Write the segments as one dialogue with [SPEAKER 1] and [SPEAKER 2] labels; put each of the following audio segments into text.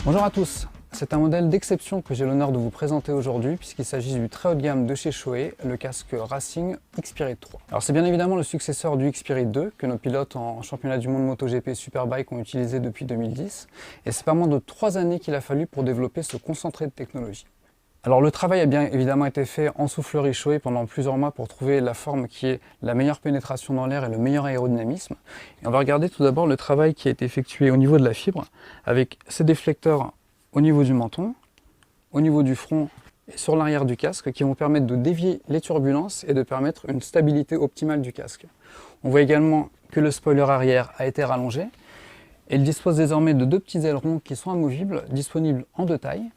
[SPEAKER 1] Bonjour à tous, c'est un modèle d'exception que j'ai l'honneur de vous présenter aujourd'hui puisqu'il s'agit du très haut de gamme de chez Shoei, le casque Racing X-Spirit 3. Alors c'est bien évidemment le successeur du X-Spirit 2 que nos pilotes en championnat du monde MotoGP Superbike ont utilisé depuis 2010 et c'est pas moins de 3 années qu'il a fallu pour développer ce concentré de technologie. Alors le travail a bien évidemment été fait en soufflerie Shoei pendant plusieurs mois pour trouver la forme qui est la meilleure pénétration dans l'air et le meilleur aérodynamisme. Et on va regarder tout d'abord le travail qui a été effectué au niveau de la fibre avec ces déflecteurs au niveau du menton, au niveau du front et sur l'arrière du casque qui vont permettre de dévier les turbulences et de permettre une stabilité optimale du casque. On voit également que le spoiler arrière a été rallongé et il dispose désormais de deux petits ailerons qui sont amovibles, disponibles en deux tailles.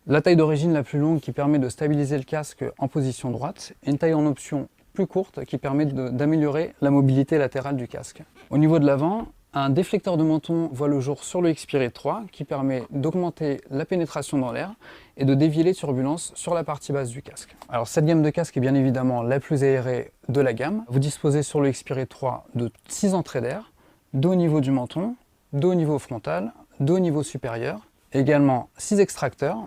[SPEAKER 1] La taille d'origine la plus longue qui permet de stabiliser le casque en position droite et une taille en option plus courte qui permet d'améliorer la mobilité latérale du casque. Au niveau de l'avant, un déflecteur de menton voit le jour sur le X-Spirit 3 qui permet d'augmenter la pénétration dans l'air et de dévier les turbulences sur la partie basse du casque. Alors cette gamme de casque est bien évidemment la plus aérée de la gamme. Vous disposez sur le X-Spirit 3 de 6 entrées d'air, 2 au niveau du menton, 2 au niveau frontal, 2 au niveau supérieur, également 6 extracteurs,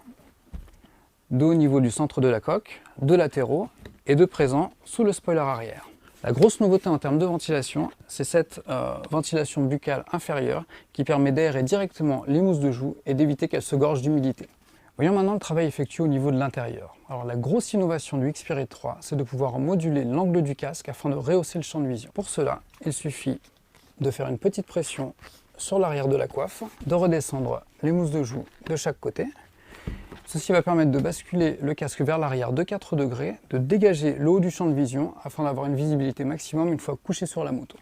[SPEAKER 1] 2 au niveau du centre de la coque, 2 latéraux et 2 présents sous le spoiler arrière. La grosse nouveauté en termes de ventilation, c'est cette ventilation buccale inférieure qui permet d'aérer directement les mousses de joue et d'éviter qu'elles se gorgent d'humidité. Voyons maintenant le travail effectué au niveau de l'intérieur. Alors la grosse innovation du X-Spirit 3, c'est de pouvoir moduler l'angle du casque afin de rehausser le champ de vision. Pour cela, il suffit de faire une petite pression sur l'arrière de la coiffe, de redescendre les mousses de joue de chaque côté. Ceci va permettre de basculer le casque vers l'arrière de 4 degrés, de dégager le haut du champ de vision afin d'avoir une visibilité maximum une fois couché sur la moto.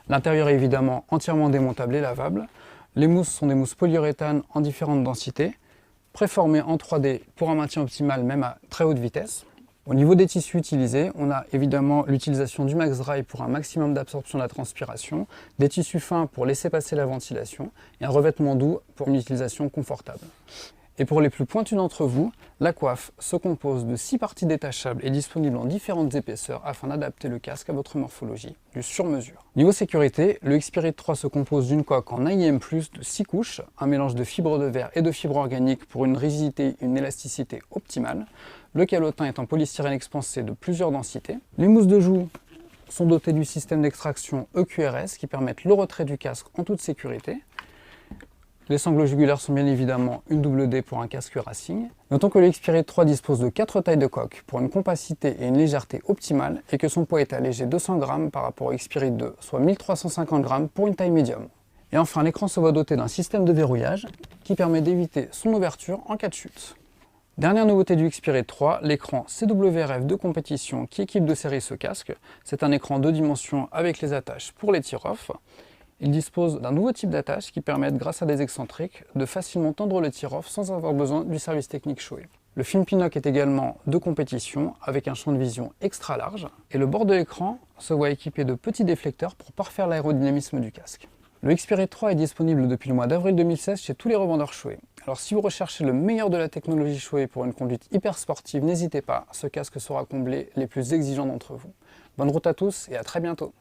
[SPEAKER 1] L'intérieur est évidemment entièrement démontable et lavable. Les mousses sont des mousses polyuréthane en différentes densités, préformées en 3D pour un maintien optimal même à très haute vitesse. Au niveau des tissus utilisés, on a évidemment l'utilisation du Max Dry pour un maximum d'absorption de la transpiration, des tissus fins pour laisser passer la ventilation et un revêtement doux pour une utilisation confortable. Et pour les plus pointus d'entre vous, la coiffe se compose de 6 parties détachables et disponibles en différentes épaisseurs afin d'adapter le casque à votre morphologie, du sur-mesure. Niveau sécurité, le X-Spirit 3 se compose d'une coque en AIM+, de 6 couches, un mélange de fibres de verre et de fibres organiques pour une rigidité et une élasticité optimale. Le calotin est en polystyrène expansé de plusieurs densités. Les mousses de joue sont dotées du système d'extraction EQRS qui permettent le retrait du casque en toute sécurité. Les sanglots jugulaires sont bien évidemment une double D pour un casque Racing. Notons que le X-Spirit 3 dispose de 4 tailles de coque pour une compacité et une légèreté optimale et que son poids est allégé 200 grammes par rapport au X-Spirit 2, soit 1350 grammes pour une taille médium. Et enfin, l'écran se voit doté d'un système de verrouillage qui permet d'éviter son ouverture en cas de chute. Dernière nouveauté du X-Spirit 3, l'écran CWRF de compétition qui équipe de série ce casque. C'est un écran 2 dimensions avec les attaches pour les tir-off. Il dispose d'un nouveau type d'attache qui permettent, grâce à des excentriques, de facilement tendre le tir-off sans avoir besoin du service technique Shoei. Le film Pinlock est également de compétition avec un champ de vision extra large et le bord de l'écran se voit équipé de petits déflecteurs pour parfaire l'aérodynamisme du casque. Le X-Spirit 3 est disponible depuis le mois d'avril 2016 chez tous les revendeurs Shoei. Alors si vous recherchez le meilleur de la technologie Shoei pour une conduite hyper sportive, n'hésitez pas, ce casque saura combler les plus exigeants d'entre vous. Bonne route à tous et à très bientôt.